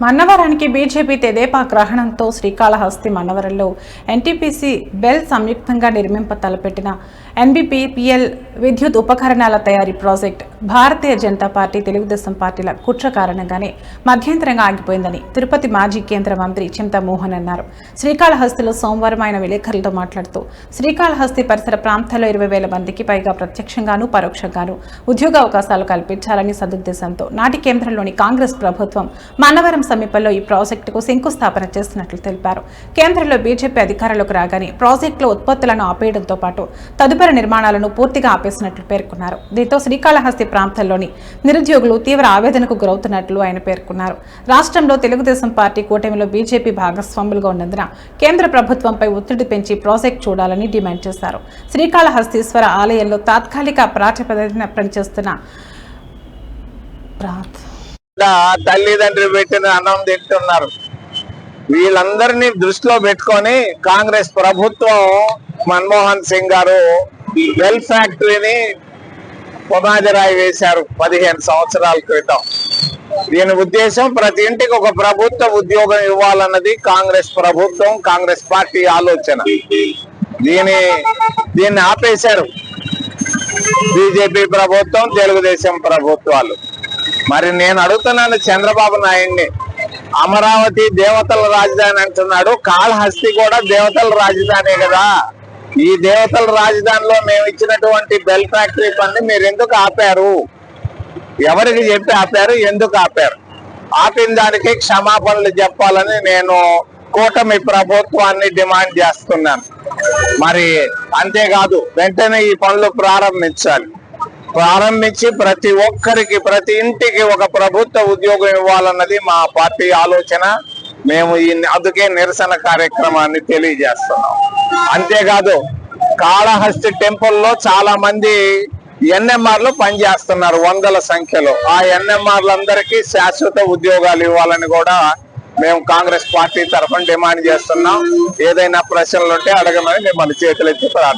మన్నవరానికి BJP తెదేపా గ్రహణంతో Srikalahasti మన్నవరంలో NTPC bell సంయుక్తంగా నిర్మింప తలపెట్టిన ఎన్బీపీపీఎల్ విద్యుత్ ఉపకరణాల తయారీ ప్రాజెక్ట్ భారతీయ జనతా పార్టీ తెలుగుదేశం పార్టీల కుట్ర కారణంగానే మధ్యంతరంగా ఆగిపోయిందని తిరుపతి మాజీ కేంద్ర మంత్రి చింతమోహన్ అన్నారు. శ్రీకాళహస్తిలో సోమవారం ఆయన విలేకరులతో మాట్లాడుతూ శ్రీకాళహస్తి పరిసర ప్రాంతాల్లో 20,000 మందికి పైగా ప్రత్యక్షంగాను పరోక్షంగాను ఉద్యోగ అవకాశాలు కల్పించాలని సదుద్దేశంతో నాటి కేంద్రంలోని కాంగ్రెస్ ప్రభుత్వం మన్నవరం సమీపంలో ఈ ప్రాజెక్టుకు శంకుస్థాపన చేస్తున్నట్లు తెలిపారు. కేంద్రంలో బీజేపీ అధికారంలోకి రాగానే ప్రాజెక్టులో ఉత్పత్తులను ఆపేయడంతో పాటు తదుపరి నిర్మాణాలను పూర్తిగా ఆపేసినట్లు పేర్కొన్నారు. దీంతో శ్రీకాళహస్తి ప్రాంతాల్లోని నిరుద్యోగులు తీవ్ర ఆవేదనకు గురవుతున్నట్లు ఆయన పేర్కొన్నారు. రాష్ట్రంలో తెలుగుదేశం పార్టీ కూటమిలో బీజేపీ భాగస్వాములుగా ఉన్నందున కేంద్ర ప్రభుత్వంపై ఒత్తిడి పెంచి ప్రాజెక్టు చూడాలని డిమాండ్ చేశారు. శ్రీకాళహస్తీశ్వర ఆలయంలో తాత్కాలిక ప్రాతిపదికన పనిచేస్తున్న తల్లిదండ్రులు పెట్టిన అన్నం తింటున్నారు. వీళ్ళందరినీ దృష్టిలో పెట్టుకొని కాంగ్రెస్ ప్రభుత్వం మన్మోహన్ సింగ్ గారు బెల్ ఫ్యాక్టరీని పునాదిరాయి వేశారు 15 సంవత్సరాల క్రితం. దీని ఉద్దేశం ప్రతి ఇంటికి ఒక ప్రభుత్వ ఉద్యోగం ఇవ్వాలన్నది కాంగ్రెస్ ప్రభుత్వం, కాంగ్రెస్ పార్టీ ఆలోచన. దీన్ని ఆపేశారు బీజేపీ ప్రభుత్వం, తెలుగుదేశం ప్రభుత్వాలు. మరి నేను అడుగుతున్నాను చంద్రబాబు నాయుడిని, అమరావతి దేవతల రాజధాని అంటున్నాడు, కాళహస్తి కూడా దేవతల రాజధానే కదా. ఈ దేవతల రాజధానిలో మేము ఇచ్చినటువంటి బెల్ ఫ్యాక్టరీ పని మీరు ఎందుకు ఆపారు? ఎవరికి చెప్పి ఆపారు? ఎందుకు ఆపారు? ఆపిన దానికి క్షమాపణలు చెప్పాలని నేను కూటమి ప్రభుత్వాన్ని డిమాండ్ చేస్తున్నాను. మరి అంతేకాదు, వెంటనే ఈ పనులు ప్రారంభించి ప్రతి ఒక్కరికి, ప్రతి ఇంటికి ఒక ప్రభుత్వ ఉద్యోగం ఇవ్వాలన్నది మా పార్టీ ఆలోచన. మేము అందుకే నిరసన కార్యక్రమాన్ని తెలియజేస్తున్నాం. అంతేకాదు, కాళహస్తి టెంపుల్లో చాలా మంది ఎన్ఎంఆర్లు పనిచేస్తున్నారు 100ల సంఖ్యలో. ఆ ఎన్ఎంఆర్లందరికీ శాశ్వత ఉద్యోగాలు ఇవ్వాలని కూడా మేము కాంగ్రెస్ పార్టీ తరఫున డిమాండ్ చేస్తున్నాం. ఏదైనా ప్రశ్నలు ఉంటే అడగమని మిమ్మల్ని చేతులెత్తి ప్రార్థిస్తున్నాం.